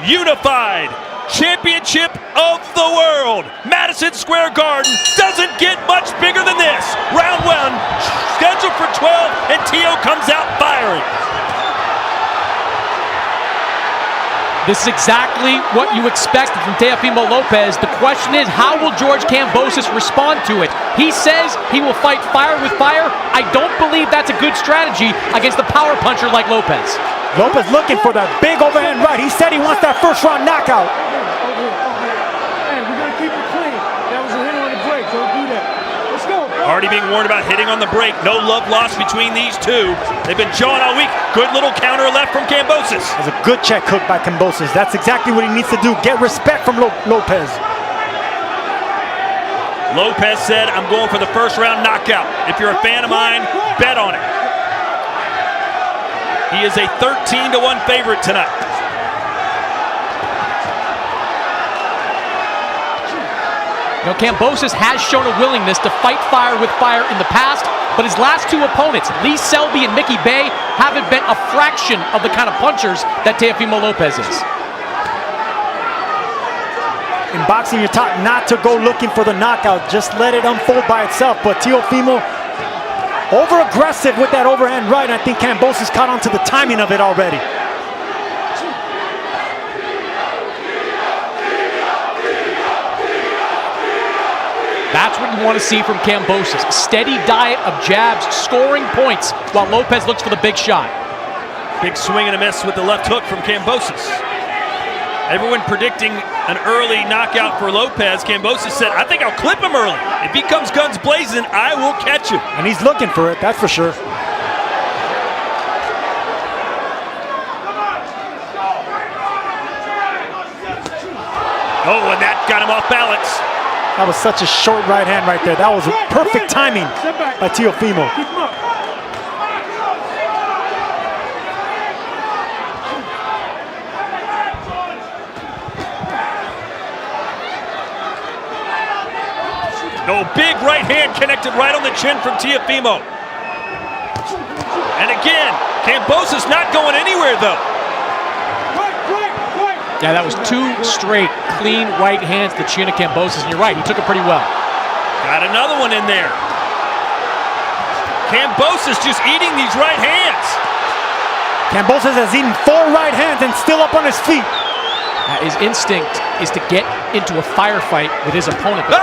unified championship of the world. Madison Square Garden doesn't get much bigger than this. Round one, scheduled for 12, and Teo comes out firing. This is exactly what you expected from Teofimo Lopez. The question is, how will George Kambosos respond to it? He says he will fight fire with fire. I don't believe that's a good strategy against a power puncher like Lopez. Lopez looking for that big overhand right. He said he wants that first round knockout. Hey, we're going to keep it clean. That was a hit on the break. Don't do that. Let's go. Already being warned about hitting on the break. No love lost between these two. They've been jawing all week. Good little counter left from Kambosos. That's a good check hook by Kambosos. That's exactly what he needs to do. Get respect from Lopez. Lopez said, I'm going for the first round knockout. If you're a fan of mine, bet on it. He is a 13-1 favorite tonight. You know, Kambosos has shown a willingness to fight fire with fire in the past, but his last two opponents, Lee Selby and Mickey Bay, haven't been a fraction of the kind of punchers that Teofimo Lopez is. In boxing, you're taught not to go looking for the knockout. Just let it unfold by itself. But Teofimo, over-aggressive with that overhand right. I think Kambosos caught on to the timing of it already. That's what you want to see from Kambosos. A steady diet of jabs, scoring points, while Lopez looks for the big shot. Big swing and a miss with the left hook from Kambosos. Everyone predicting an early knockout for Lopez. Kambosos said, I think I'll clip him early. If he comes guns blazing, I will catch him. And he's looking for it, that's for sure. Oh, and that got him off balance. That was such a short right hand right there. That was perfect timing by Teofimo. No, big right hand connected right on the chin from Teofimo. And again, Kambosos not going anywhere though. Yeah, that was two straight, clean right hands to the chin of Kambosos, and you're right, he took it pretty well. Got another one in there. Kambosos just eating these right hands. Kambosos has eaten 4 right hands and still up on his feet. His instinct is to get into a firefight with his opponent. Oh!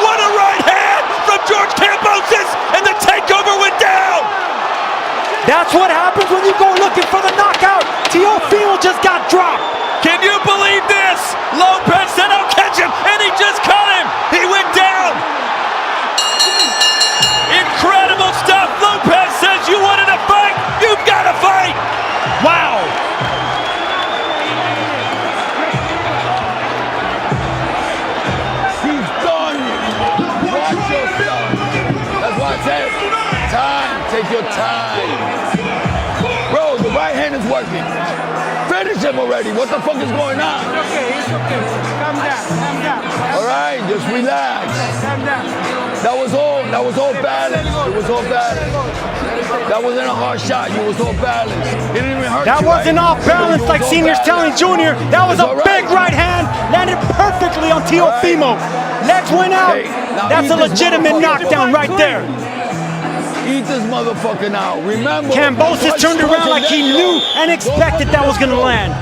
What a right hand from George Kambosos, and the takeover went down! That's what happens when you go looking for the knockout. Teofimo just got dropped. Can you believe this? Lopez said, I'll catch him, and he just caught him. He went down. Incredible stuff. Lopez says, you wanted to fight, you've got to fight. Wow. He's done. Watch yourself. That's why I said, time, take your time. Bro, the right hand is working. Finish him already. What the fuck is going on? It's okay. It's okay. Calm down. Calm down. All right, just relax. Calm down. That was all balanced. It was all balanced. That wasn't a hard shot. You was all balanced. It didn't even hurt That you, wasn't right? off balance like Senior's telling Junior. That was a big right hand. Landed perfectly on Teofimo. Legs went out. Hey, now That's a eat this legitimate motherfucker. knockdown right there. Eat this motherfucker now. Remember, Kambosos turned around like he knew and expected that was going to land.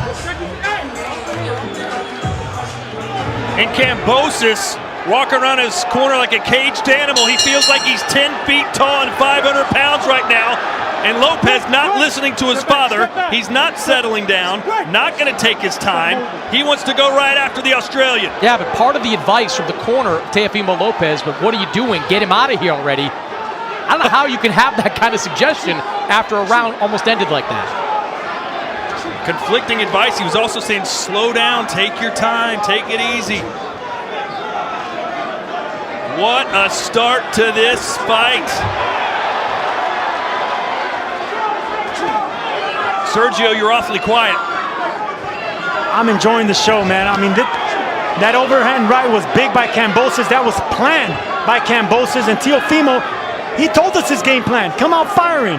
And Kambosos walking around his corner like a caged animal. He feels like he's 10 feet tall and 500 pounds right now. And Lopez not listening to his father. He's not settling down, not going to take his time. He wants to go right after the Australian. Yeah, but part of the advice from the corner, Teofimo Lopez, but what are you doing? Get him out of here already. I don't know how you can have that kind of suggestion after a round almost ended like that. Conflicting advice. He was also saying, slow down, take your time, take it easy. What a start to this fight. Sergio, you're awfully quiet. I'm enjoying the show, man. I mean, that overhand right was big by Kambosos. That was planned by Kambosos, and Teofimo, he told us his game plan. Come out firing.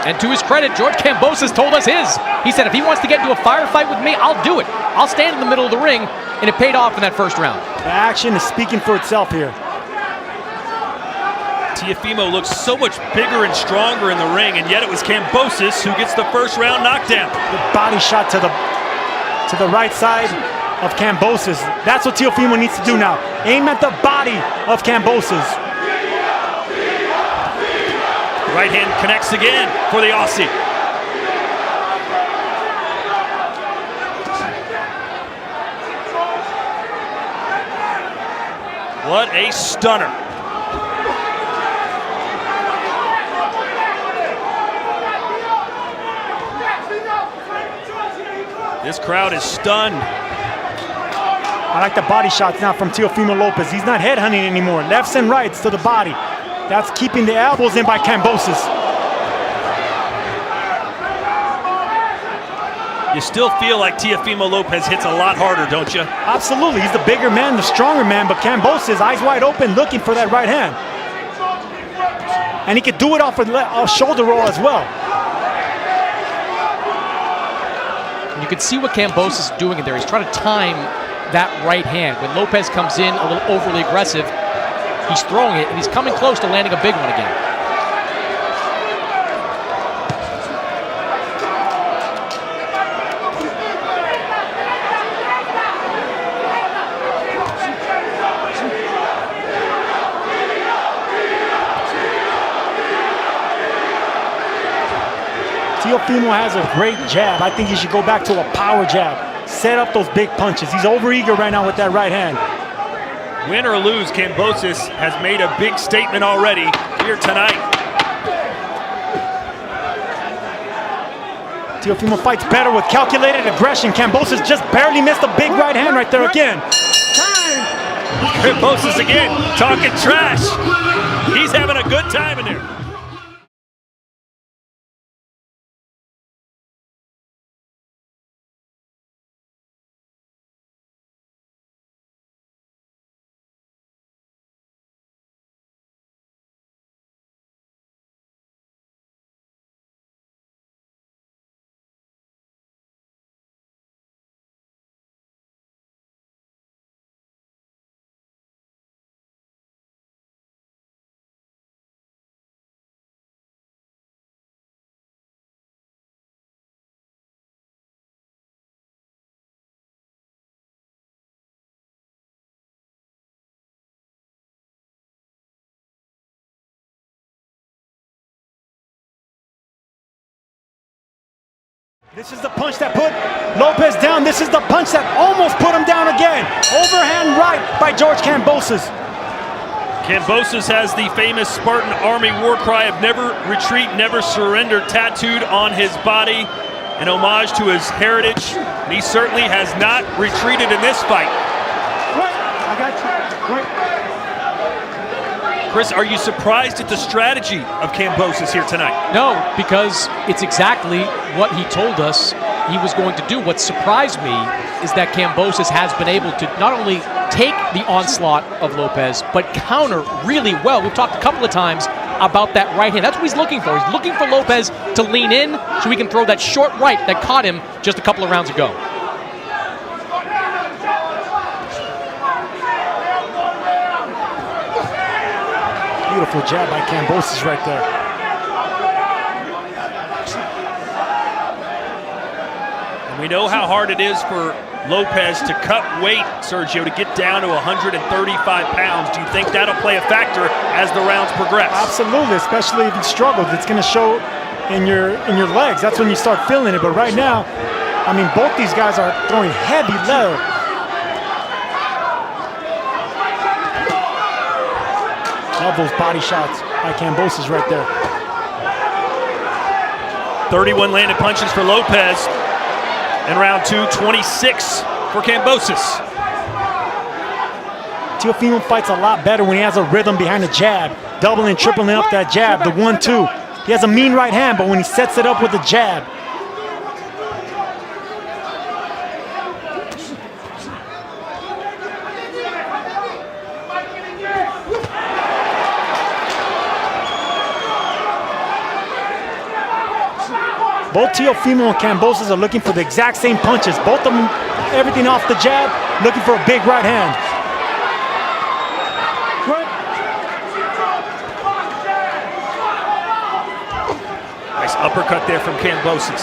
And to his credit, George Kambosos told us his. He said if he wants to get into a firefight with me, I'll do it. I'll stand in the middle of the ring, and it paid off in that first round. The action is speaking for itself here. Teofimo looks so much bigger and stronger in the ring, and yet it was Kambosos who gets the first round knockdown. The body shot to the right side of Kambosos. That's what Teofimo needs to do now. Aim at the body of Kambosos. Right hand connects again for the Aussie. What a stunner. This crowd is stunned. I like the body shots now from Teofimo Lopez. He's not headhunting anymore. Lefts and rights to the body. That's keeping the elbows in by Kambosos. You still feel like Teofimo Lopez hits a lot harder, don't you? Absolutely. He's the bigger man, the stronger man, but Kambosos, eyes wide open, looking for that right hand. And he could do it off a shoulder roll as well. You can see what Kambosos is doing in there. He's trying to time that right hand. When Lopez comes in a little overly aggressive, he's throwing it, and he's coming close to landing a big one again. Teofimo has a great jab. I think he should go back to a power jab. Set up those big punches. He's overeager right now with that right hand. Win or lose, Kambosos has made a big statement already here tonight. Teofimo fights better with calculated aggression. Kambosos just barely missed a big right hand right there again. Kambosos again, talking trash. He's having a good time in there. This is the punch that put Lopez down. This is the punch that almost put him down again. Overhand right by George Kambosos. Kambosos has the famous Spartan Army war cry of never retreat, never surrender tattooed on his body, an homage to his heritage. And he certainly has not retreated in this fight. I got you. Chris, are you surprised at the strategy of Kambosos here tonight? No, because it's exactly what he told us he was going to do. What surprised me is that Kambosos has been able to not only take the onslaught of Lopez, but counter really well. We've talked a couple of times about that right hand. That's what he's looking for. He's looking for Lopez to lean in so he can throw that short right that caught him just a couple of rounds ago. Beautiful jab by Kambosos right there. And we know how hard it is for Lopez to cut weight, Sergio, to get down to 135 pounds. Do you think that'll play a factor as the rounds progress? Absolutely, especially if he struggles. It's going to show in your legs. That's when you start feeling it. But right now, I mean, both these guys are throwing heavy leather. Love those body shots by Kambosos right there. 31 landed punches for Lopez in round 2, 26 for Kambosos. Teofimo fights a lot better when he has a rhythm behind the jab, doubling, tripling up that jab, the 1-2. He has a mean right hand, but when he sets it up with the jab, Both Teofimo and Kambosos are looking for the exact same punches. Both of them, everything off the jab, looking for a big right hand. Nice uppercut there from Kambosos.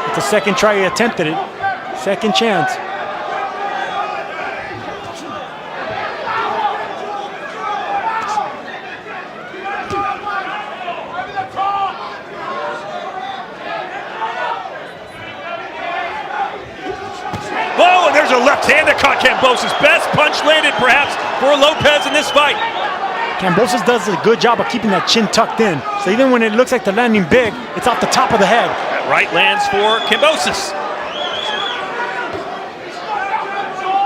It's the second try he attempted it. Second chance. Whoa, and there's a left hand that caught Kambosos. Best punch landed perhaps for Lopez in this fight. Kambosos does a good job of keeping that chin tucked in. So even when it looks like they're landing big, it's off the top of the head. That right lands for Kambosos.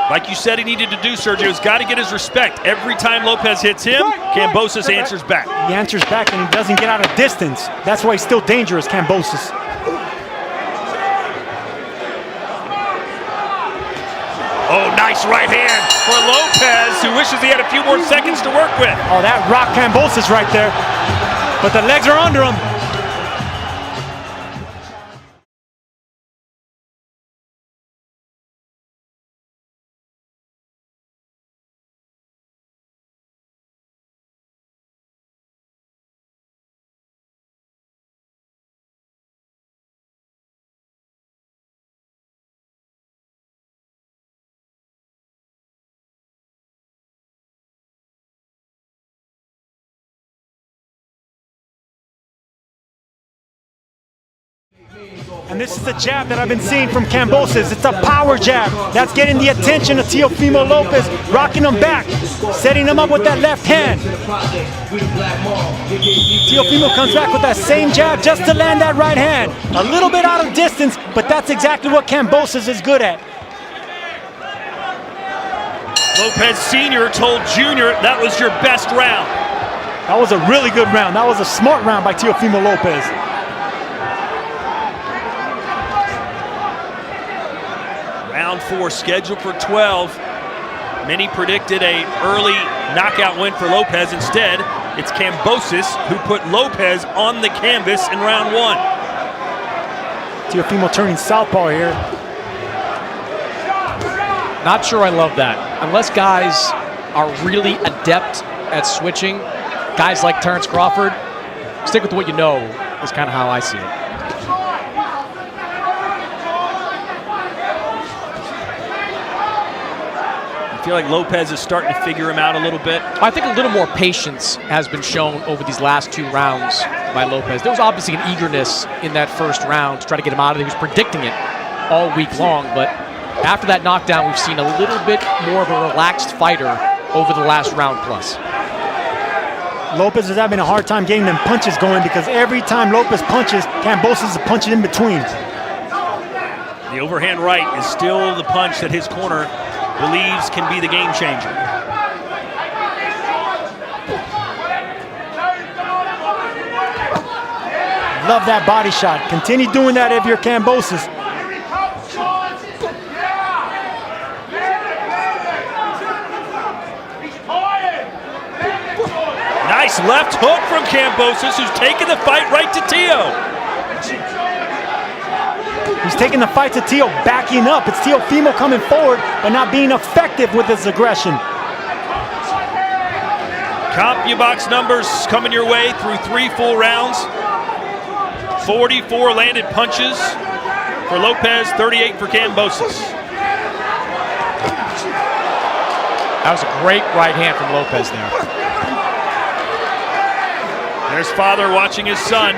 Like you said he needed to do, Sergio, he's got to get his respect. Every time Lopez hits him, Kambosos answers back. He answers back and he doesn't get out of distance. That's why he's still dangerous, Kambosos. Oh, nice right hand for Lopez, who wishes he had a few more seconds to work with. Oh, that rocked Kambosos right there. But the legs are under him. And this is the jab that I've been seeing from Kambosos. It's a power jab. That's getting the attention of Teofimo Lopez, rocking him back, setting him up with that left hand. Teofimo comes back with that same jab just to land that right hand. A little bit out of distance, but that's exactly what Kambosos is good at. Lopez Sr. told Jr. that was your best round. That was a really good round. That was a smart round by Teofimo Lopez. Round 4 scheduled for 12. Many predicted an early knockout win for Lopez. Instead, it's Kambosos who put Lopez on the canvas in round 1. Teofimo turning southpaw here. Not sure I love that. Unless guys are really adept at switching, guys like Terrence Crawford, stick with what you know is kind of how I see it. I feel like Lopez is starting to figure him out a little bit. I think a little more patience has been shown over these last 2 rounds by Lopez. There was obviously an eagerness in that first round to try to get him out of it. He was predicting it all week long, but after that knockdown, we've seen a little bit more of a relaxed fighter over the last round plus. Lopez is having a hard time getting them punches going because every time Lopez punches, Kambosos is punching in between. The overhand right is still the punch that his corner believes can be the game changer. Love that body shot. Continue doing that if you're Kambosos. Nice left hook from Kambosos, who's taking the fight right to Teo. He's taking the fight to Teo, backing up. It's Teofimo coming forward, but not being effective with his aggression. CompuBox numbers coming your way through 3 full rounds. 44 landed punches for Lopez, 38 for Kambosos. That was a great right hand from Lopez there. There's father watching his son.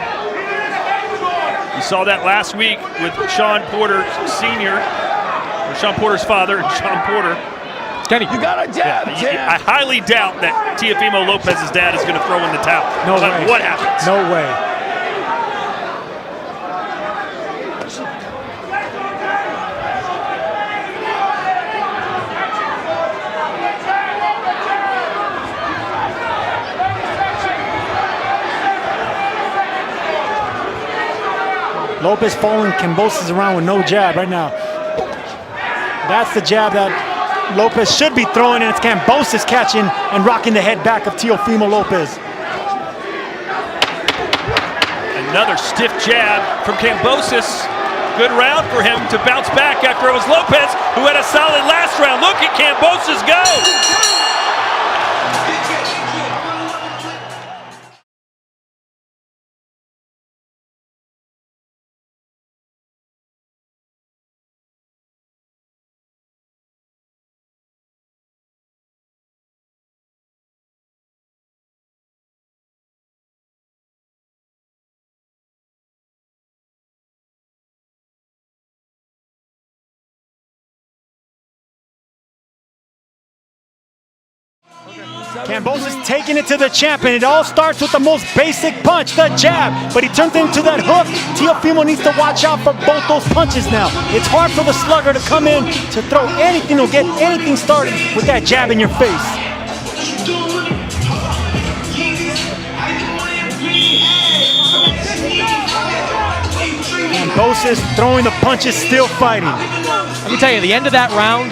You saw that last week with Sean Porter Sr., or Sean Porter's father, and Sean Porter. Kenny, You got a jab, I highly doubt that Teofimo Lopez's dad is going to throw in the towel. No But way. what happens? No way. Lopez following Kambosos around with no jab right now. That's the jab that Lopez should be throwing, and it's Kambosos catching and rocking the head back of Teofimo Lopez. And Another stiff jab from Kambosos. Good round for him to bounce back after it was Lopez who had a solid last round. Look at Kambosos go! Kambosos taking it to the champ, and it all starts with the most basic punch, the jab. But he turns it into that hook. Teofimo needs to watch out for both those punches now. It's hard for the slugger to come in to throw anything or get anything started with that jab in your face. Kambosos throwing the punches, still fighting. Let me tell you, the end of that round,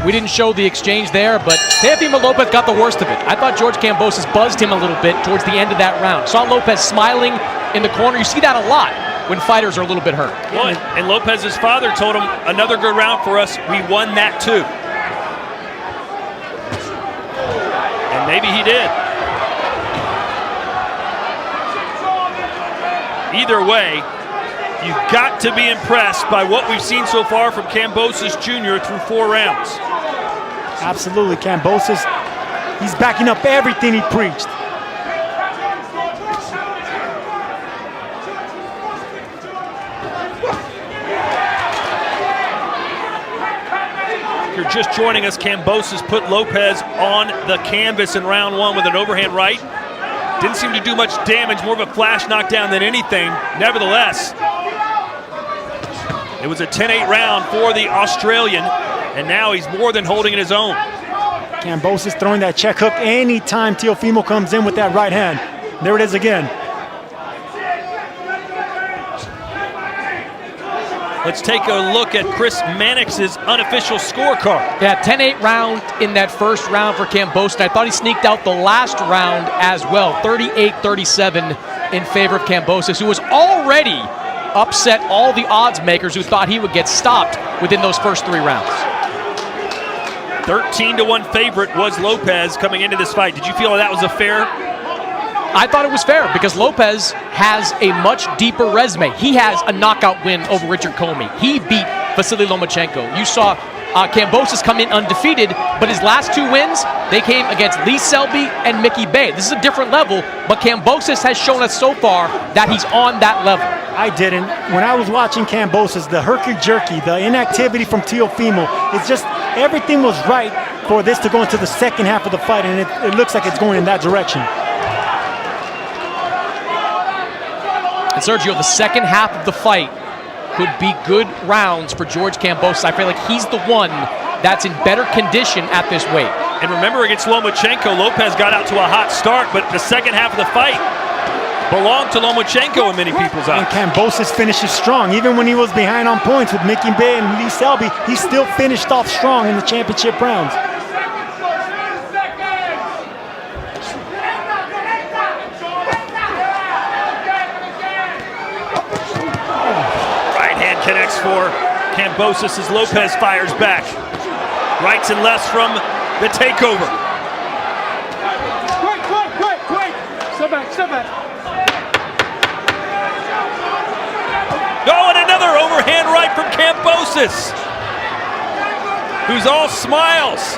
we didn't show the exchange there, but Teofimo Lopez got the worst of it. I thought George Kambosos buzzed him a little bit towards the end of that round. Saw Lopez smiling in the corner. You see that a lot when fighters are a little bit hurt. Well, and Lopez's father told him, another good round for us. We won that too. And maybe he did. Either way, you've got to be impressed by what we've seen so far from Kambosos Jr. through 4 rounds. Absolutely, Kambosos, he's backing up everything he preached. If you're just joining us, Kambosos put Lopez on the canvas in round 1 with an overhand right. Didn't seem to do much damage, more of a flash knockdown than anything. Nevertheless, it was a 10-8 round for the Australian, and now he's more than holding in his own. Kambosos throwing that check hook anytime Teofimo comes in with that right hand. There it is again. Let's take a look at Chris Mannix's unofficial scorecard. Yeah, 10-8 round in that first round for Kambosos. I thought he sneaked out the last round as well. 38-37 in favor of Kambosos, who was already upset all the odds makers who thought he would get stopped within those first 3 rounds. 13-1 favorite was Lopez coming into this fight. Did you feel that was a fair? I thought it was fair because Lopez has a much deeper resume. He has a knockout win over Richard Comey. He beat Vasiliy Lomachenko. You saw Kambosos come in undefeated, but his last 2 wins, they came against Lee Selby and Mickey Bay. This is a different level, but Kambosos has shown us so far that he's on that level. I didn't. When I was watching Kambosos, the herky-jerky, the inactivity from Teofimo, it's just everything was right for this to go into the second half of the fight, and it looks like it's going in that direction. And Sergio, the second half of the fight could be good rounds for George Kambosos. I feel like he's the one that's in better condition at this weight. And remember, against Lomachenko, Lopez got out to a hot start, but the second half of the fight belonged to Lomachenko in many people's eyes. And Kambosos finishes strong. Even when he was behind on points with Mickey Bay and Lee Selby, he still finished off strong in the championship rounds. Connects for Kambosos as Lopez fires back. Rights and lefts from the takeover. Quick. Step back. Oh, and another overhand right from Kambosos, who's all smiles.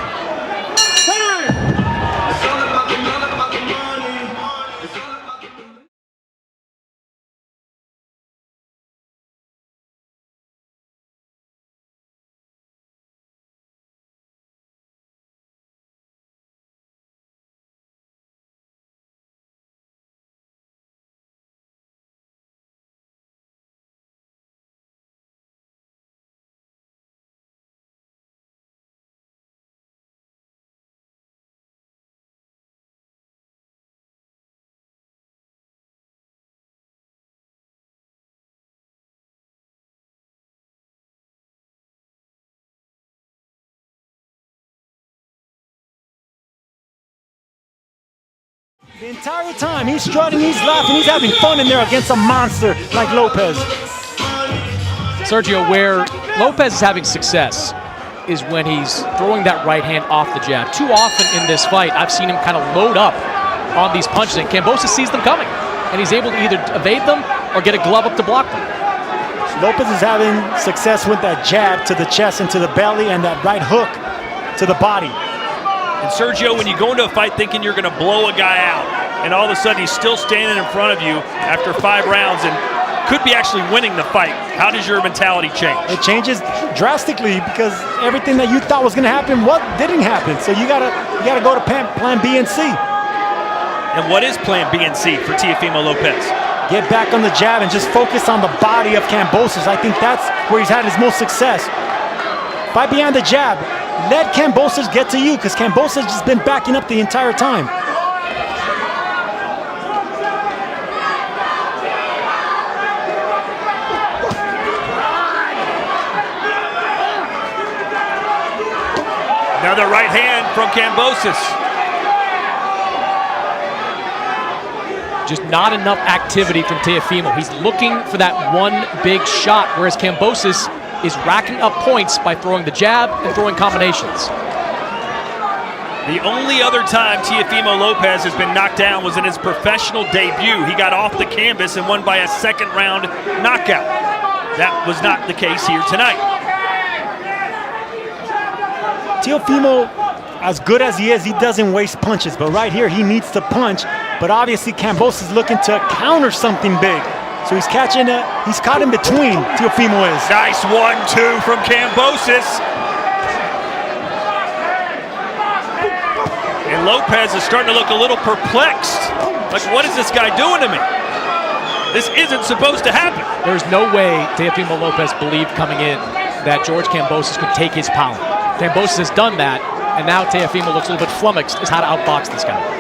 The entire time he's strutting, he's laughing, he's having fun in there against a monster like Lopez. Sergio, where Lopez is having success is when he's throwing that right hand off the jab. Too often in this fight, I've seen him kind of load up on these punches, and Kambosos sees them coming, and he's able to either evade them or get a glove up to block them. Lopez is having success with that jab to the chest and to the belly and that right hook to the body. And Sergio, when you go into a fight thinking you're going to blow a guy out, and all of a sudden he's still standing in front of you after 5 rounds and could be actually winning the fight, how does your mentality change? It changes drastically because everything that you thought was going to happen, didn't happen. So you gotta go to plan B and C. And what is plan B and C for Teofimo Lopez? Get back on the jab and just focus on the body of Kambosos. I think that's where he's had his most success. Fight behind the jab. Let Kambosos get to you, because Kambosos has just been backing up the entire time. Another right hand from Kambosos. Just not enough activity from Teofimo. He's looking for that one big shot, whereas Kambosos is racking up points by throwing the jab and throwing combinations. The only other time Teofimo Lopez has been knocked down was in his professional debut. He got off the canvas and won by a second-round knockout. That was not the case here tonight. Teofimo, as good as he is, he doesn't waste punches. But right here, he needs to punch. But obviously, Kambosos is looking to counter something big. So he's caught in between, Teofimo is. Nice 1-2 from Kambosos. And Lopez is starting to look a little perplexed. Like, what is this guy doing to me? This isn't supposed to happen. There's no way Teofimo Lopez believed coming in that George Kambosos could take his power. Kambosos has done that, and now Teofimo looks a little bit flummoxed as how to outbox this guy.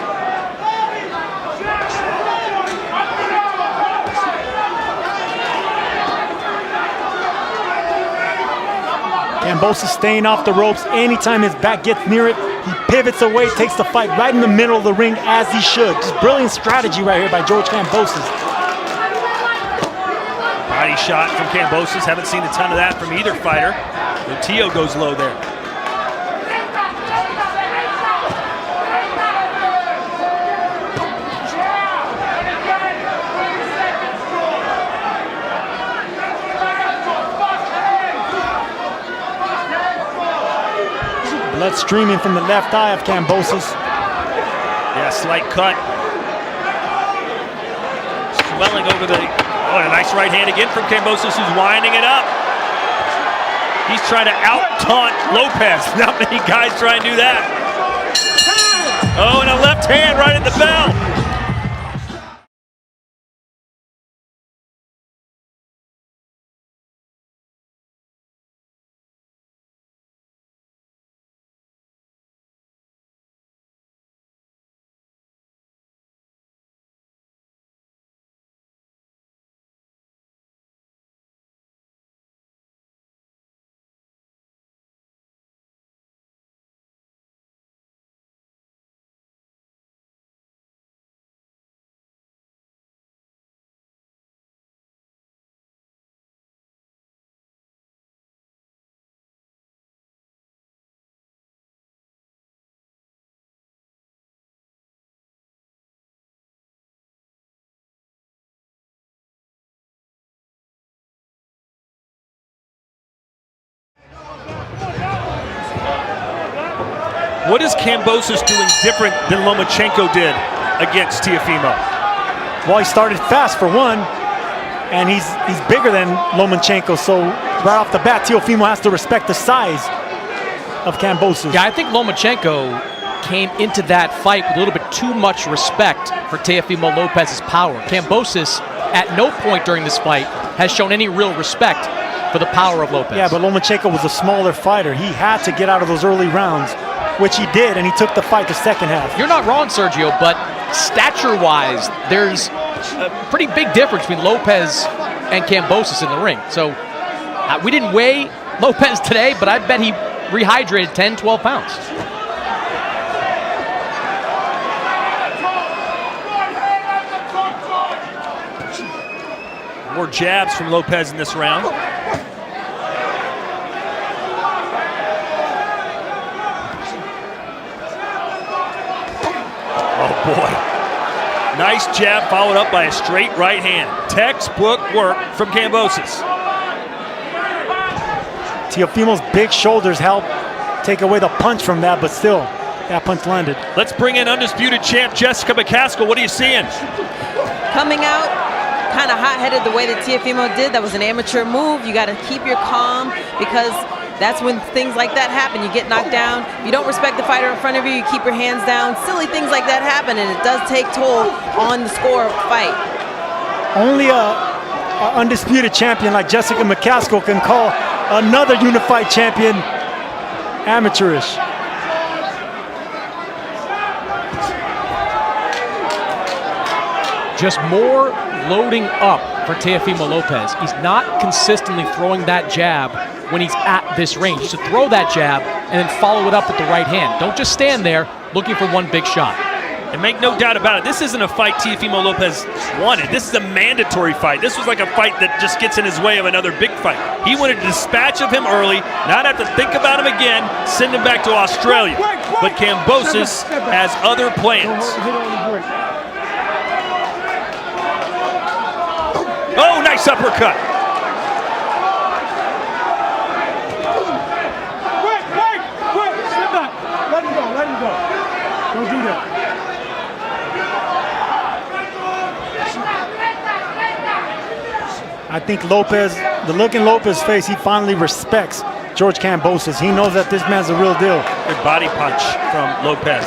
Kambosos staying off the ropes. Anytime his back gets near it, he pivots away, takes the fight right in the middle of the ring as he should. Just brilliant strategy right here by George Kambosos. Body shot from Kambosos. Haven't seen a ton of that from either fighter. But Teo goes low there. Blood streaming from the left eye of Kambosos. Yeah, slight cut. Swelling over the... Oh, and a nice right hand again from Kambosos, who's winding it up. He's trying to out-taunt Lopez. Not many guys try and do that. Oh, and a left hand right at the bell. What is Kambosos doing different than Lomachenko did against Teofimo? Well, he started fast for one, and he's bigger than Lomachenko, so right off the bat, Teofimo has to respect the size of Kambosos. Yeah, I think Lomachenko came into that fight with a little bit too much respect for Teofimo Lopez's power. Kambosos, at no point during this fight, has shown any real respect for the power of Lopez. Yeah, but Lomachenko was a smaller fighter. He had to get out of those early rounds, which he did, and he took the fight the second half. You're not wrong, Sergio, but stature-wise, there's a pretty big difference between Lopez and Kambosos in the ring. So we didn't weigh Lopez today, but I bet he rehydrated 10, 12 pounds. More jabs from Lopez in this round. Oh boy. Nice jab followed up by a straight right hand. Textbook work from Kambosos. Teofimo's big shoulders help take away the punch from that, but still, that punch landed. Let's bring in undisputed champ Jessica McCaskill. What are you seeing? Coming out kind of hot-headed the way that Teofimo did. That was an amateur move. You got to keep your calm because that's when things like that happen. You get knocked down. You don't respect the fighter in front of you. You keep your hands down. Silly things like that happen, and it does take toll on the score of the fight. Only a undisputed champion like Jessica McCaskill can call another unified champion amateurish. Just more loading up for Teofimo Lopez. He's not consistently throwing that jab when he's at this range. To throw that jab and then follow it up with the right hand. Don't just stand there looking for one big shot. And make no doubt about it, this isn't a fight Teofimo Lopez wanted. This is a mandatory fight. This was like a fight that just gets in his way of another big fight. He wanted a dispatch of him early, not have to think about him again, send him back to Australia. But Kambosos has other plans. Oh, nice uppercut. Wait, sit back. Let him go. Don't do that. I think Lopez, the look in Lopez's face, he finally respects George Kambosos. He knows that this man's the real deal. Good body punch from Lopez.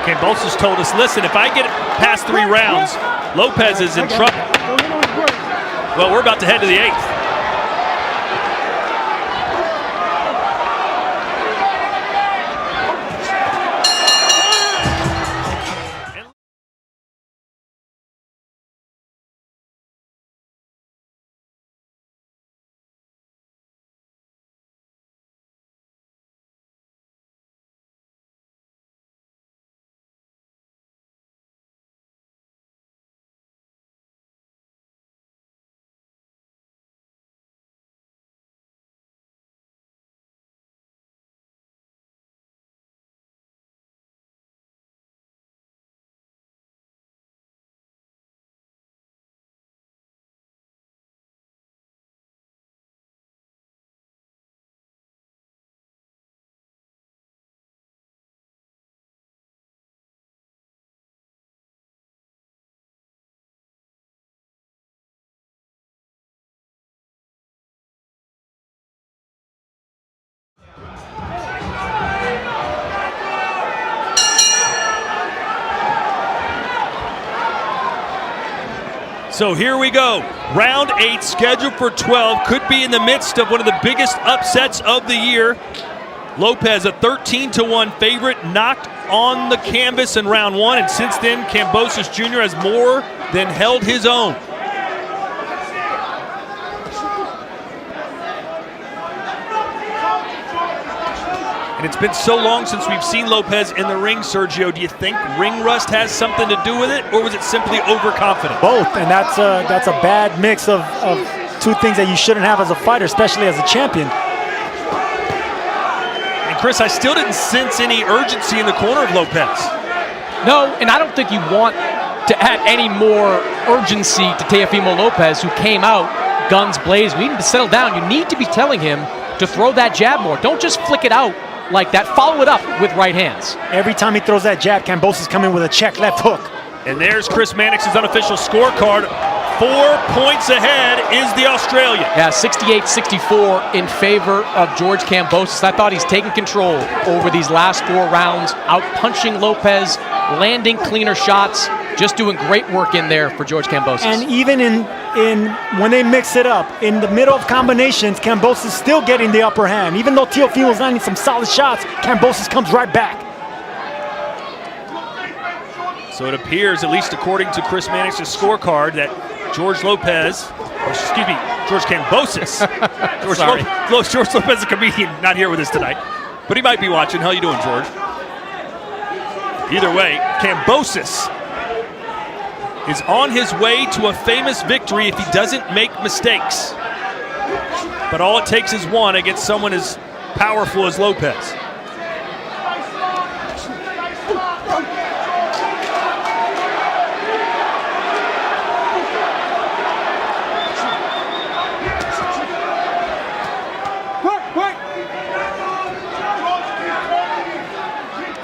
Kambosos told us, listen, if I get past 3 rounds, Lopez is in trouble. Well, we're about to head to the 8th. So here we go. Round 8, scheduled for 12, could be in the midst of one of the biggest upsets of the year. Lopez, a 13-1 favorite, knocked on the canvas in round 1, and since then, Kambosos Jr. has more than held his own. And it's been so long since we've seen Lopez in the ring, Sergio. Do you think ring rust has something to do with it, or was it simply overconfident? Both, and that's a bad mix of two things that you shouldn't have as a fighter, especially as a champion. And Chris, I still didn't sense any urgency in the corner of Lopez. No, and I don't think you want to add any more urgency to Teofimo Lopez, who came out guns blazing. You need to settle down. You need to be telling him to throw that jab more. Don't just flick it out like that. Follow it up with right hands. Every time he throws that jab, Kambosos come in with a check left hook. And there's Chris Mannix's unofficial scorecard. 4 points ahead is the Australian. Yeah, 68-64 in favor of George Kambosos. I thought he's taken control over these last 4 rounds, out-punching Lopez, landing cleaner shots, just doing great work in there for George Kambosos. And even in when they mix it up, in the middle of combinations, Kambosos is still getting the upper hand. Even though Teofimo's landing some solid shots, Kambosos comes right back. So it appears, at least according to Chris Mannix's scorecard, that George Kambosos. George Lopez is a comedian, not here with us tonight, but he might be watching. How you doing, George? Either way, Kambosos is on his way to a famous victory if he doesn't make mistakes. But all it takes is one against someone as powerful as Lopez.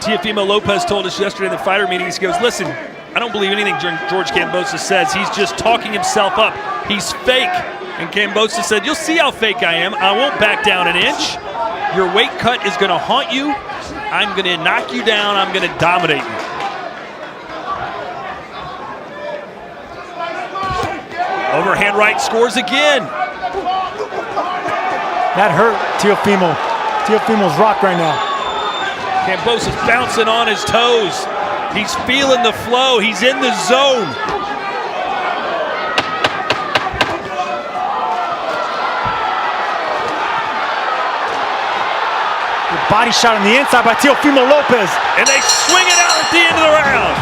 Teofimo Lopez told us yesterday in the fighter meetings, he goes, listen, I don't believe anything George Kambosos says. He's just talking himself up. He's fake. And Kambosos said, you'll see how fake I am. I won't back down an inch. Your weight cut is going to haunt you. I'm going to knock you down. I'm going to dominate you. Overhand right scores again. That hurt Teofimo. Teofimo's rocked right now. Kambosos bouncing on his toes. He's feeling the flow. He's in the zone. Good body shot on the inside by Teofimo Lopez. And they swing it out at the end of the round.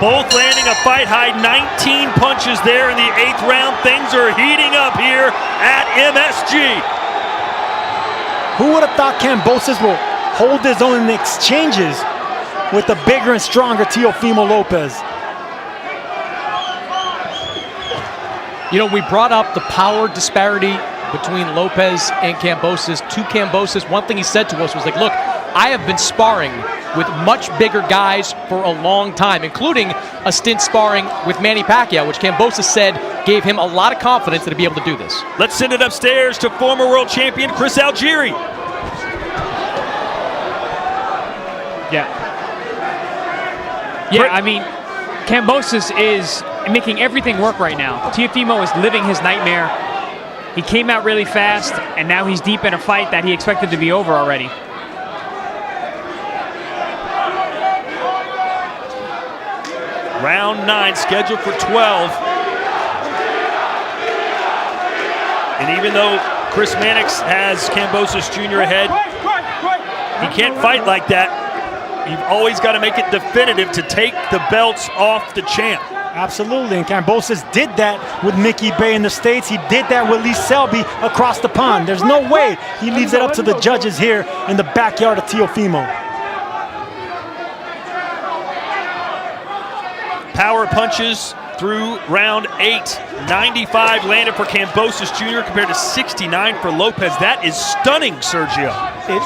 Both landing a fight high, 19 punches there in the 8th round. Things are heating up here at MSG. Who would have thought Kambosos will hold his own in the exchanges with the bigger and stronger Teofimo Lopez? You know, we brought up the power disparity between Lopez and Kambosos. To Kambosos, one thing he said to us was like, look, I have been sparring with much bigger guys for a long time, including a stint sparring with Manny Pacquiao, which Kambosos said gave him a lot of confidence that he'd be able to do this. Let's send it upstairs to former world champion Chris Algieri. Yeah, I mean, Kambosos is making everything work right now. Teofimo is living his nightmare. He came out really fast, and now he's deep in a fight that he expected to be over already. Round 9 scheduled for 12. And even though Chris Mannix has Kambosos Jr. ahead, he can't fight like that. You've always got to make it definitive to take the belts off the champ. Absolutely, and Kambosos did that with Mickey Bay in the States. He did that with Lee Selby across the pond. There's no way he leaves it up to the judges here in the backyard of Teofimo. Power punches through round 8. 95 landed for Kambosos Jr. compared to 69 for Lopez. That is stunning, Sergio.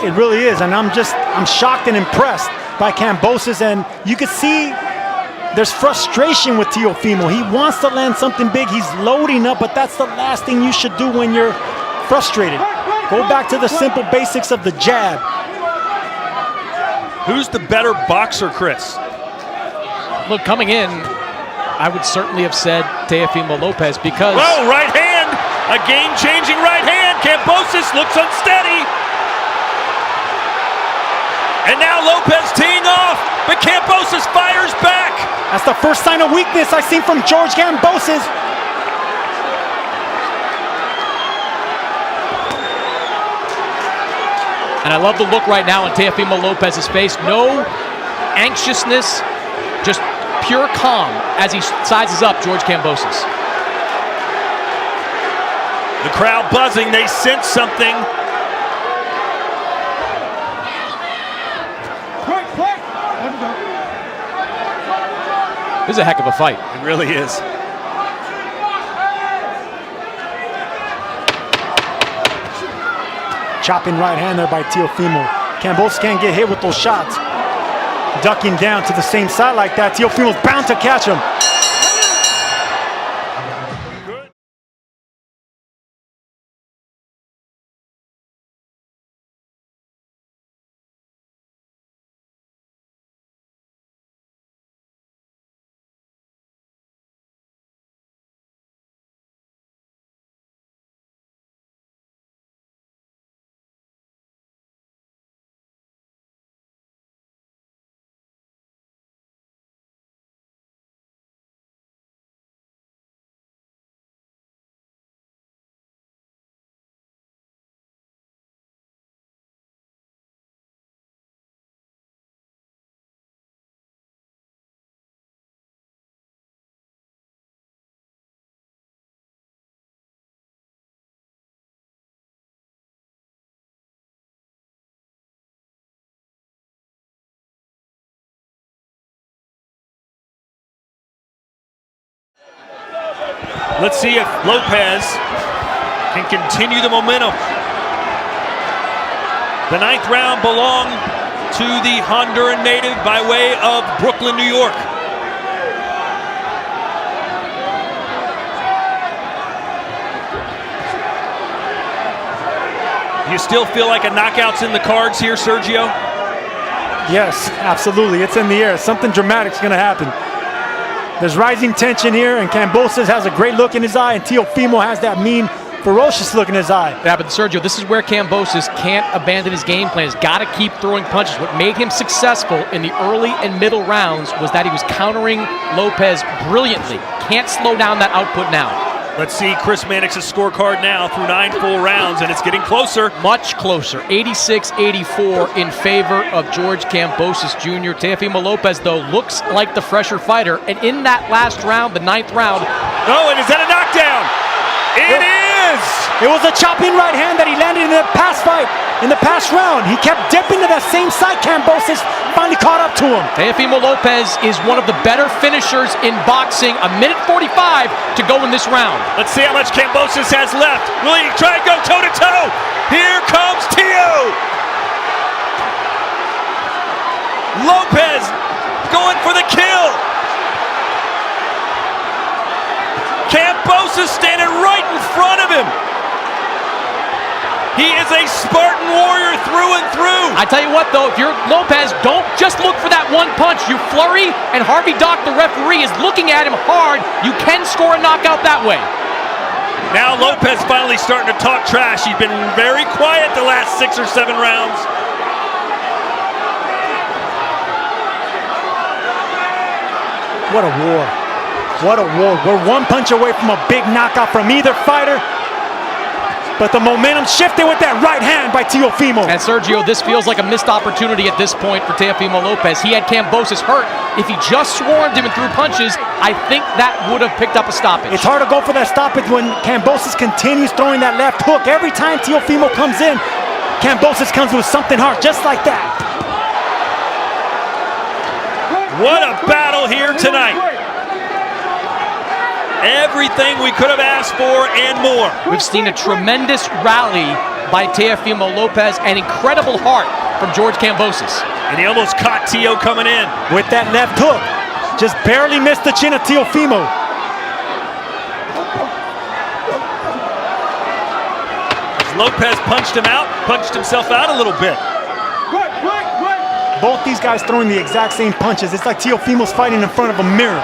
It really is, and I'm shocked and impressed by Kambosos, and you can see there's frustration with Teofimo. He wants to land something big. He's loading up, but that's the last thing you should do when you're frustrated. Go back to the simple basics of the jab. Who's the better boxer, Chris? Look, coming in, I would certainly have said Teofimo Lopez because... Whoa, right hand! A game-changing right hand! Kambosos looks unsteady! And now Lopez teeing off, but Kambosos fires back! That's the first sign of weakness I've seen from George Kambosos. And I love the look right now on Teofimo Lopez's face. No anxiousness, just pure calm as he sizes up George Kambosos. The crowd buzzing, they sense something. This is a heck of a fight. It really is. chopping right hand there by Teofimo. Kambosos can't get hit with those shots. Ducking down to the same side like that. Teofimo's bound to catch him. Let's see if Lopez can continue the momentum. The 9th round belonged to the Honduran native by way of Brooklyn, New York. You still feel like a knockout's in the cards here, Sergio? Yes, absolutely. It's in the air. Something dramatic's going to happen. There's rising tension here, and Kambosos has a great look in his eye, and Teofimo has that mean, ferocious look in his eye. Yeah, but Sergio, this is where Kambosos can't abandon his game plan. He's got to keep throwing punches. What made him successful in the early and middle rounds was that he was countering Lopez brilliantly. Can't slow down that output now. Let's see Chris Mannix's scorecard now through 9 full rounds, and it's getting closer. Much closer. 86-84 in favor of George Kambosos Jr. Teofimo Lopez, though, looks like the fresher fighter. And in that last round, the 9th round... Oh, and is that a knockdown? It is! It was a chopping right hand that he landed in the past fight, in the past round. He kept dipping to that same side. Kambosos finally caught up to him. Teofimo Lopez is one of the better finishers in boxing. A minute 45 to go in this round. Let's see how much Kambosos has left. Will he try and go toe-to-toe? Here comes Teo! Lopez going for the kill. Kambosos standing right in front of him. He is a Spartan warrior through and through. I tell you what, though, if you're Lopez, don't just look for that one punch. You flurry, and Harvey Dock, the referee, is looking at him hard. You can score a knockout that way. Now Lopez finally starting to talk trash. He's been very quiet the last 6 or 7 rounds. What a war. What a war. We're one punch away from a big knockout from either fighter. But the momentum shifted with that right hand by Teofimo. And Sergio, this feels like a missed opportunity at this point for Teofimo Lopez. He had Kambosos hurt. If he just swarmed him and threw punches, I think that would have picked up a stoppage. It's hard to go for that stoppage when Kambosos continues throwing that left hook. Every time Teofimo comes in, Kambosos comes with something hard, just like that. What a battle here tonight. Everything we could have asked for and more. We've seen a tremendous rally by Teofimo Lopez and incredible heart from George Kambosos. And he almost caught Teo coming in. With that left hook. Just barely missed the chin of Teofimo. Lopez punched him out, punched himself out a little bit. Both these guys throwing the exact same punches. It's like Teofimo's fighting in front of a mirror.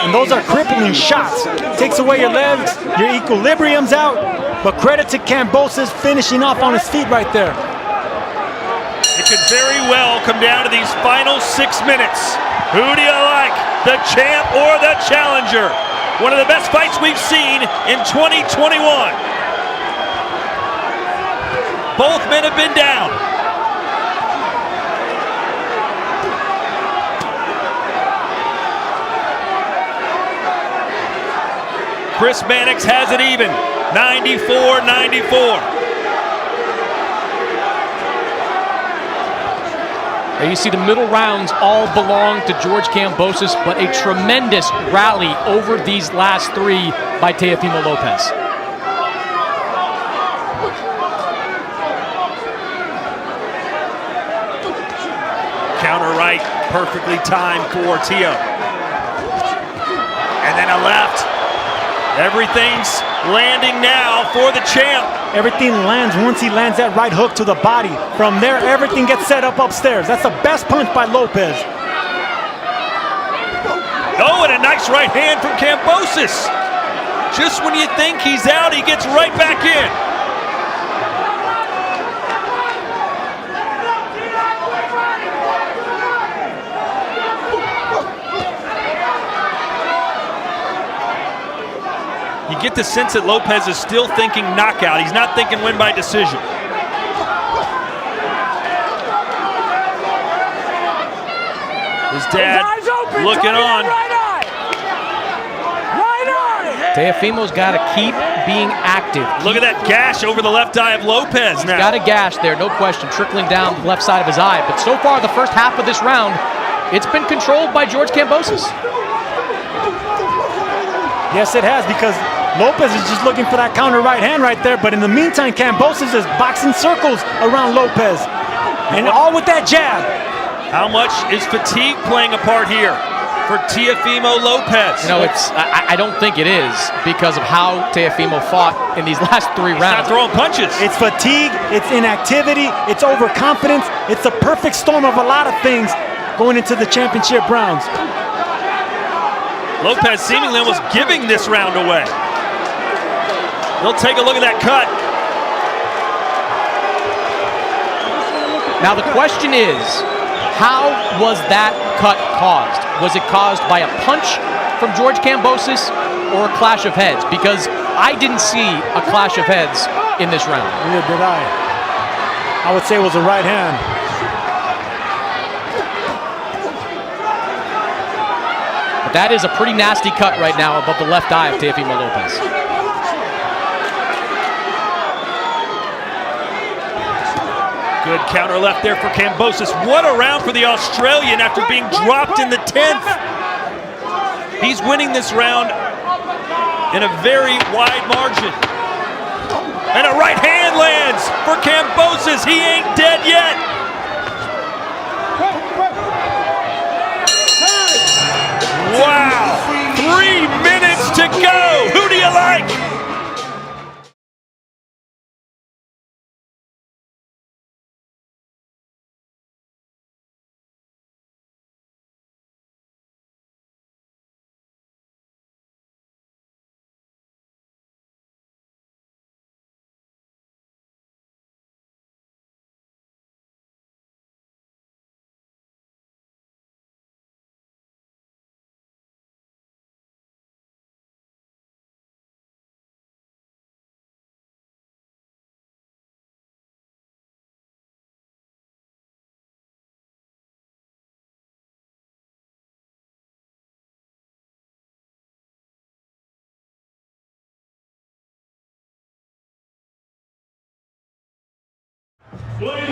And those are crippling shots. Takes away your legs, your equilibrium's out. But credit to Kambosos finishing off on his feet right there. It could very well come down to these final 6 minutes. Who do you like, the champ or the challenger? One of the best fights we've seen in 2021. Both men have been down. Chris Mannix has it even, 94-94. There you see the middle rounds all belong to George Kambosos, but a tremendous rally over these last 3 by Teofimo Lopez. Counter right, perfectly timed for Teo. And then a left. Everything's landing now for the champ. Everything lands once he lands that right hook to the body. From there, everything gets set up upstairs. That's the best punch by Lopez. Oh, and a nice right hand from Kambosos. Just when you think he's out, he gets right back in. You get the sense that Lopez is still thinking knockout. He's not thinking win by decision. His dad looking on. Teofimo's got to keep being active. Look at that gash over the left eye of Lopez now. Got a gash there, no question, trickling down the left side of his eye. But so far, the first half of this round, it's been controlled by George Kambosos. Yes, it has, because Lopez is just looking for that counter right hand right there. But in the meantime, Kambosos is boxing circles around Lopez. And all with that jab. How much is fatigue playing a part here for Teofimo Lopez? You know, I don't think it is, because of how Teofimo fought in these last 3 rounds. Not throwing punches. It's fatigue, it's inactivity, it's overconfidence. It's a perfect storm of a lot of things going into the championship rounds. Lopez seemingly was giving this round away. They'll take a look at that cut. Now the question is, how was that cut caused? Was it caused by a punch from George Kambosos or a clash of heads? Because I didn't see a clash of heads in this round. Neither did I. I would say it was a right hand. But that is a pretty nasty cut right now above the left eye of Teofimo Lopez. Good counter left there for Kambosos. What a round for the Australian after being dropped in the 10th. He's winning this round in a very wide margin. And a right hand lands for Kambosos. He ain't dead yet. Wow, 3 minutes to go. Who do you like?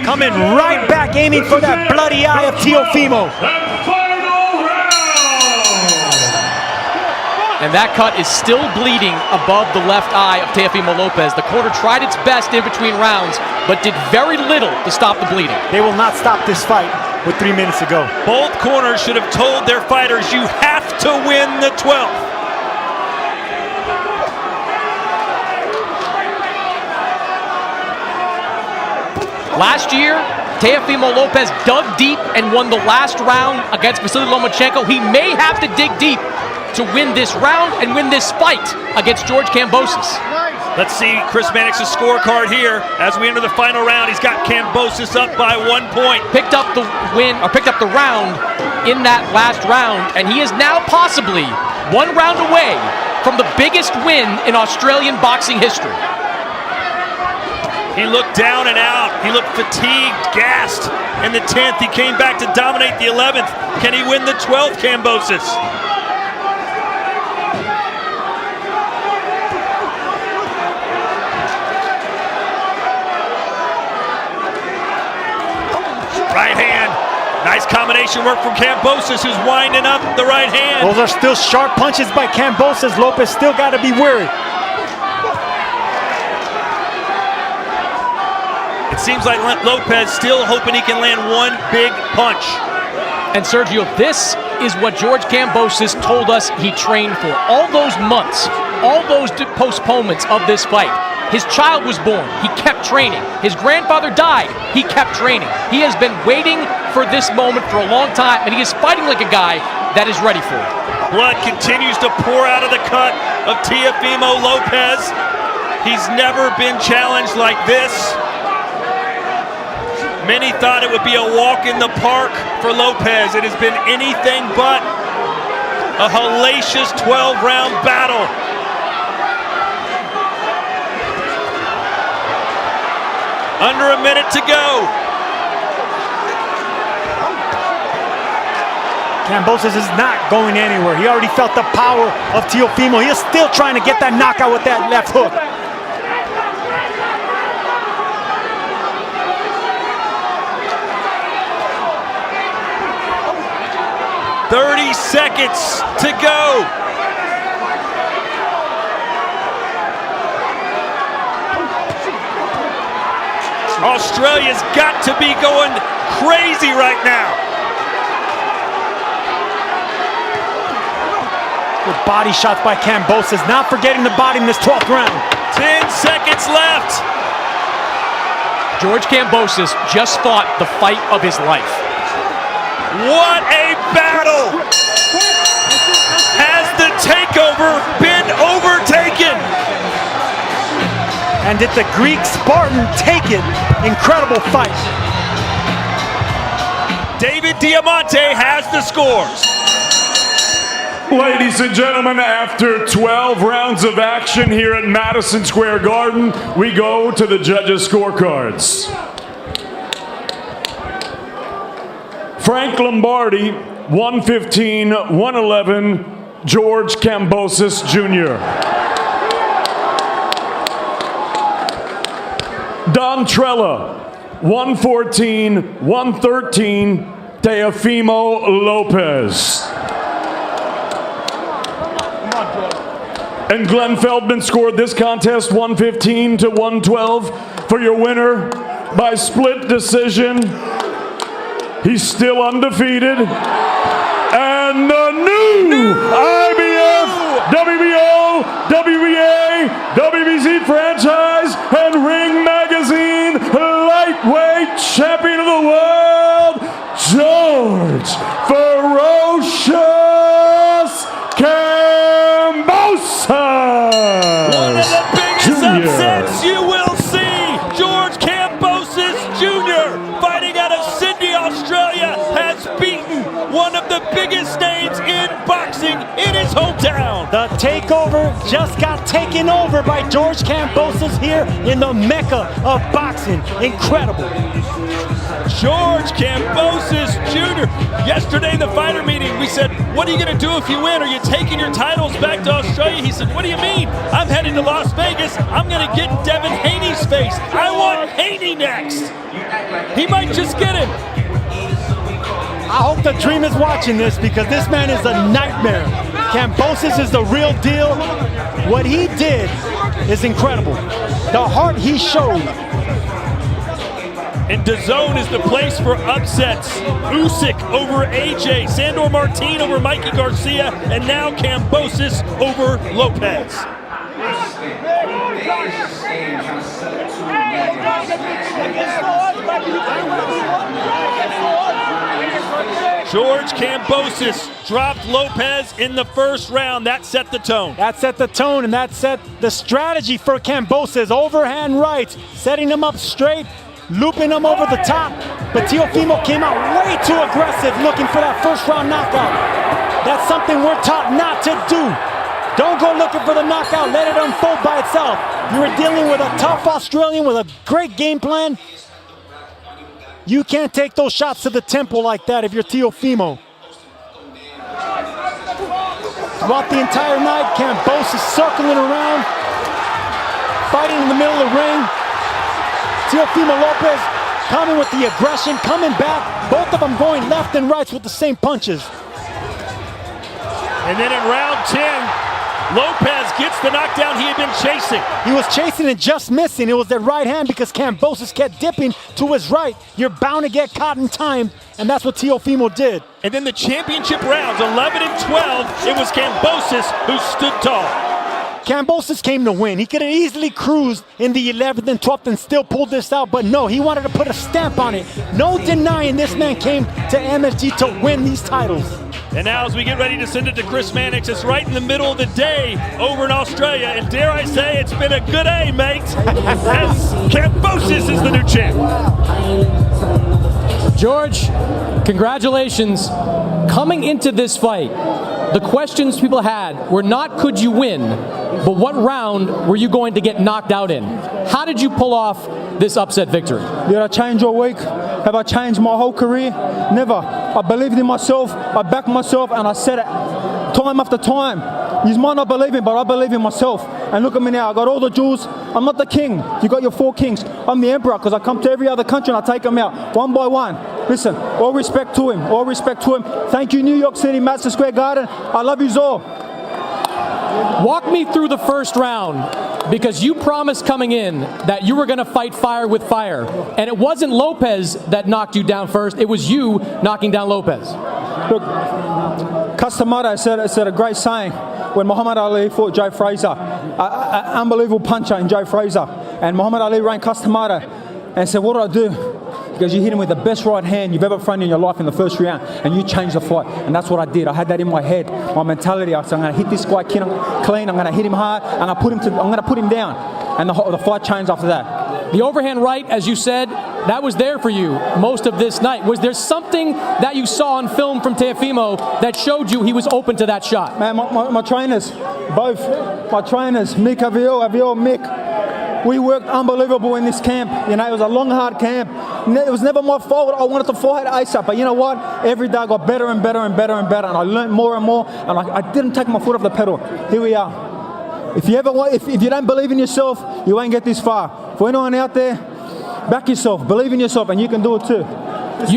Coming right back, aiming for that bloody eye of Teofimo. And that cut is still bleeding above the left eye of Teofimo Lopez. The corner tried its best in between rounds, but did very little to stop the bleeding. They will not stop this fight with 3 minutes to go. Both corners should have told their fighters, you have to win the 12th. Last year, Teofimo Lopez dug deep and won the last round against Vasiliy Lomachenko. He may have to dig deep to win this round and win this fight against George Kambosos. Let's see Chris Mannix's scorecard here as we enter the final round. He's got Kambosos up by 1 point. Picked up the round in that last round, and he is now possibly 1 round away from the biggest win in Australian boxing history. He looked down and out. He looked fatigued, gassed in the 10th. He came back to dominate the 11th. Can he win the 12th, Kambosos? Right hand. Nice combination work from Kambosos, who's winding up the right hand. Those are still sharp punches by Kambosos. Lopez still got to be wary. It seems like Lopez still hoping he can land one big punch. And Sergio, this is what George Kambosos told us he trained for. All those months, all those postponements of this fight. His child was born, he kept training. His grandfather died, he kept training. He has been waiting for this moment for a long time, and he is fighting like a guy that is ready for it. Blood continues to pour out of the cut of Teofimo Lopez. He's never been challenged like this. Many thought it would be a walk in the park for Lopez. It has been anything but a hellacious 12-round battle. Under a minute to go. Kambosos is not going anywhere. He already felt the power of Teofimo. He is still trying to get that knockout with that left hook. 30 seconds to go. Australia's got to be going crazy right now. Good body shots by Kambosos, not forgetting the body in this 12th round. 10 seconds left. George Kambosos just fought the fight of his life. What a battle! Has the takeover been overtaken? And did the Greek Spartan take it? Incredible fight. David Diamante has the scores. Ladies and gentlemen, after 12 rounds of action here at Madison Square Garden, we go to the judges' scorecards. Frank Lombardi, 115-111, George Kambosos Jr. Don Trella, 114-113, Teofimo Lopez. And Glenn Feldman scored this contest 115-112 for your winner by split decision. He's still undefeated. And the new IBF, WBO, WBA, WBC franchise and Ring Magazine lightweight champion of the world, George Ferocious Kambosos. One of the biggest upsets you will see. George Kambosos Jr. fighting out of Sydney, Australia, has beaten one of the biggest names in boxing in his hometown. The takeover just got taken over by George Kambosos here in the Mecca of boxing. Incredible. George Kambosos Jr. Yesterday in the fighter meeting, we said, what are you going to do if you win? Are you taking your titles back to Australia? He said, what do you mean? I'm heading to Las Vegas. I'm going to get in Devin Haney's face. I want Haney next. He might just get him. I hope the Dream is watching this because this man is a nightmare. Kambosos is the real deal. What he did is incredible. The heart he showed. And DAZN is the place for upsets. Usyk over AJ, Sandor Martin over Mikey Garcia, and now Kambosos over Lopez. George Kambosos dropped Lopez in the first round. That set the tone. That set the tone, and that set the strategy for Kambosos. Overhand right, setting him up straight, looping him over the top. But Teofimo came out way too aggressive, looking for that first round knockout. That's something we're taught not to do. Don't go looking for the knockout. Let it unfold by itself. You were dealing with a tough Australian with a great game plan. You can't take those shots to the temple like that if you're Teofimo. Throughout the entire night, Kambosos circling around, fighting in the middle of the ring. Teofimo Lopez coming with the aggression, coming back. Both of them going left and right with the same punches. And then in round 10, Lopez gets the knockdown he had been chasing. He was chasing and just missing. It was that right hand because Kambosos kept dipping to his right. You're bound to get caught in time, and that's what Teofimo did. And then the championship rounds, 11 and 12, it was Kambosos who stood tall. Kambosos came to win. He could have easily cruised in the 11th and 12th and still pulled this out, but no, he wanted to put a stamp on it. No denying this man came to MSG to win these titles. And now as we get ready to send it to Chris Mannix, it's right in the middle of the day over in Australia, and dare I say, it's been a good day, mate, as Kambosos is the new champ. George, congratulations. Coming into this fight, the questions people had were not could you win, but what round were you going to get knocked out in? How did you pull off this upset victory? Did I change your week? Have I changed my whole career? Never. I believed in myself, I backed myself, and I said it time after time. You might not believe it, but I believe in myself. And look at me now, I got all the jewels. I'm not the king. You got your 4 kings. I'm the emperor because I come to every other country and I take them out one by one. Listen, all respect to him, all respect to him. Thank you, New York City, Madison Square Garden. I love you all. Walk me through the first round, because you promised coming in that you were going to fight fire with fire. And it wasn't Lopez that knocked you down first, it was you knocking down Lopez. Look, Castamata said a great saying when Muhammad Ali fought Joe Frazier. An unbelievable puncher in Joe Frazier. And Muhammad Ali ran Castamata and said, what do I do? Because you hit him with the best right hand you've ever thrown in your life in the first round, and you changed the fight. And that's what I did. I had that in my head, my mentality. I said, I'm going to hit this guy clean, I'm going to hit him hard, and I'm going to put him down. And the fight changed after that. The overhand right, as you said, that was there for you most of this night. Was there something that you saw on film from Teofimo that showed you he was open to that shot? Man, my trainers, both my trainers, Mick Aviel, Mick, we worked unbelievable in this camp. You know, it was a long, hard camp. It was never my fault. I wanted to fight ASAP. But you know what? Every day I got better and better and better and better. And I learned more and more. And I didn't take my foot off the pedal. Here we are. If you don't believe in yourself, you won't get this far. For anyone out there, back yourself. Believe in yourself, and you can do it too.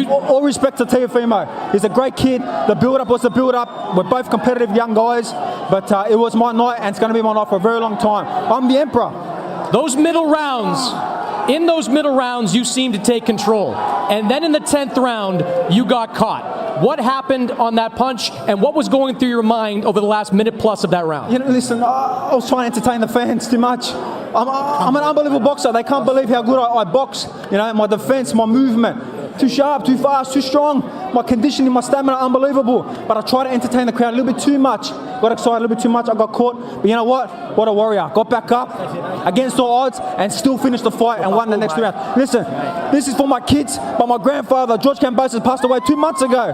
All respect to Teofimo. He's a great kid. The build-up was the build-up. We're both competitive young guys. But it was my night, and it's going to be my night for a very long time. I'm the emperor. Those middle rounds, in those middle rounds, you seemed to take control. And then in the 10th round, you got caught. What happened on that punch, and what was going through your mind over the last minute plus of that round? You know, listen, I was trying to entertain the fans too much. I'm an unbelievable boxer. They can't believe how good I box. You know, my defense, my movement. Too sharp, too fast, too strong. My conditioning, my stamina, unbelievable. But I tried to entertain the crowd a little bit too much. Got excited a little bit too much. I got caught. But you know what? What a warrior. Got back up against all odds and still finished the fight and won the next 3 rounds. Listen, this is for my kids, but my grandfather, George Kambosos, passed away 2 months ago.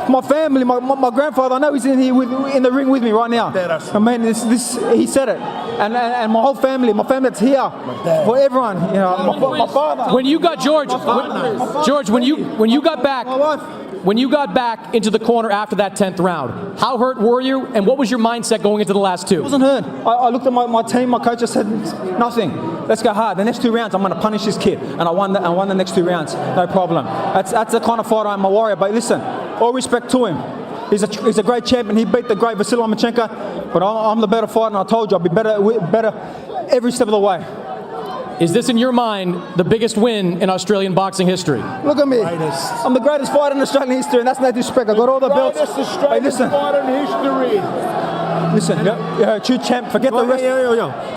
My family, my grandfather, I know he's in here in the ring with me right now. I mean, he said it. And my whole family, that's here for everyone. You know, my father. When you got George, when you got back, when you got back into the corner after that 10th round, how hurt were you, and what was your mindset going into the last 2? I wasn't hurt. I looked at my team, my coach, I said, nothing. Let's go hard. The next 2 rounds, I'm going to punish this kid, and I won the next 2 rounds, no problem. That's the kind of fighter I'm, a warrior. But listen, all respect to him. He's a great champion. He beat the great Vasiliy Lomachenko, but I'm the better fighter, and I told you I'll be better every step of the way. Is this, in your mind, the biggest win in Australian boxing history? Look at me. I'm the greatest fighter in Australian history, and that's no disrespect. I got all the belts. Hey, listen. Fighter in history. Listen, you're a true champ. Forget the rest.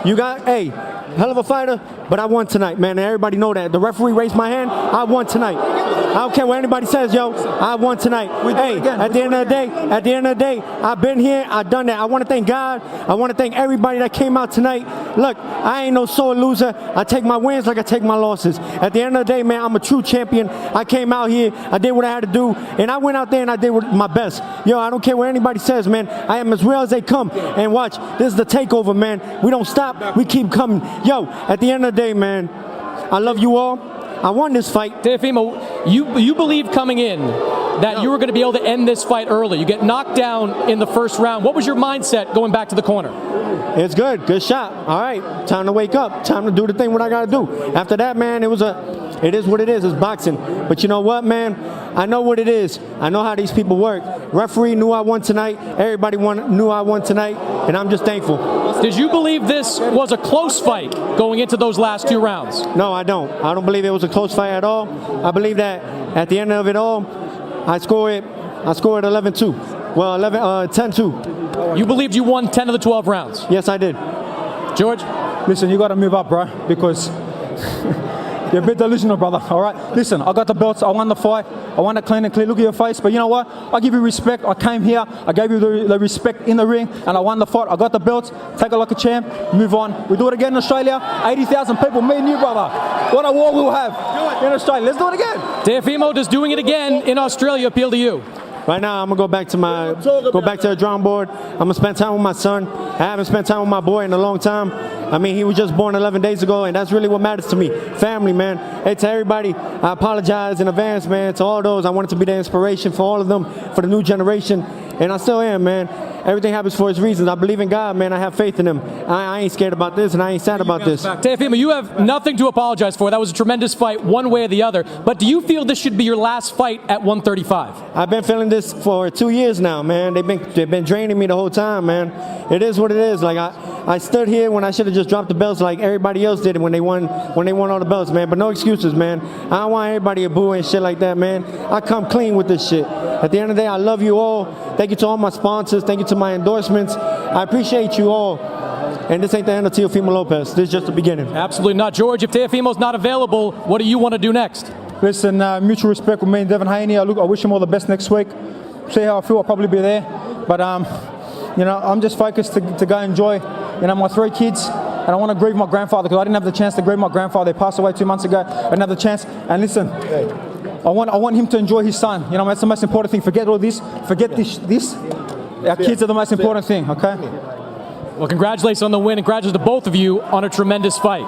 You got, hey, hell of a fighter, but I won tonight, man. And everybody know that. The referee raised my hand. I won tonight. I don't care what anybody says, yo. I won tonight. Hey, at the end of the day, I've been here. I've done that. I want to thank God. I want to thank everybody that came out tonight. Look, I ain't no sore loser. I take my wins like I take my losses. At the end of the day, man, I'm a true champion. I came out here. I did what I had to do, and I went out there and I did my best. Yo, I don't care what anybody says, man. I am as real as they come. And watch, this is the takeover, man. We don't stop. We keep coming. Yo, at the end of the day, man, I love you all. I won this fight. Teofimo, you believe coming in that you were going to be able to end this fight early. You get knocked down in the first round. What was your mindset going back to the corner? It's good. Good shot. All right. Time to wake up. Time to do the thing what I got to do. After that, man, it is what it is. It's boxing. But you know what, man? I know what it is. I know how these people work. Referee knew I won tonight. Everybody knew I won tonight. And I'm just thankful. Did you believe this was a close fight going into those last 2 rounds? No, I don't. I don't believe it was a close fight at all. I believe that at the end of it all, I scored 11-2. Well, 10-2. You believed you won 10 of the 12 rounds? Yes, I did. George? Listen, you got to move up, bro, because you're a bit delusional, brother, all right? Listen, I got the belts. I won the fight. I won it clean and clear. Look at your face. But you know what? I give you respect. I came here. I gave you the respect in the ring, and I won the fight. I got the belts. Take it like a champ. Move on. We do it again in Australia. 80,000 people, me and you, brother. What a war we'll have in Australia. Let's do it again. Teofimo, does doing it again in Australia appeal to you? Right now, I'm gonna go back to the drawing board. I'm gonna spend time with my son. I haven't spent time with my boy in a long time. I mean, he was just born 11 days ago, and that's really what matters to me. Family, man. Hey, to everybody, I apologize in advance, man. To all those, I wanted to be the inspiration for all of them, for the new generation, and I still am, man. Everything happens for its reasons. I believe in God, man. I have faith in Him. I ain't scared about this, and I ain't sad about this. Teofimo, you have nothing to apologize for. That was a tremendous fight, one way or the other. But do you feel this should be your last fight at 135? I've been feeling this for 2 years now, man. They've been draining me the whole time, man. It is what it is. Like I stood here when I should have just dropped the belts like everybody else did when they won all the belts, man. But no excuses, man. I don't want everybody to boo and shit like that, man. I come clean with this shit. At the end of the day, I love you all. Thank you to all my sponsors. Thank you to my endorsements. I appreciate you all. And this ain't the end of Teofimo Lopez. This is just the beginning. Absolutely not. George, if Teofimo's not available, what do you want to do next? Listen, mutual respect with me and Devin Haney. I wish him all the best next week. See how I feel. I'll probably be there. But, you know, I'm just focused to go enjoy, you know, my 3 kids. And I want to grieve my grandfather because I didn't have the chance to grieve my grandfather. They passed away 2 months ago. I didn't have the chance. And listen, I want him to enjoy his son. You know, that's the most important thing. Forget all this. Forget this. Our kids are the most important thing, okay? Well, congratulations on the win, and congratulations to both of you on a tremendous fight.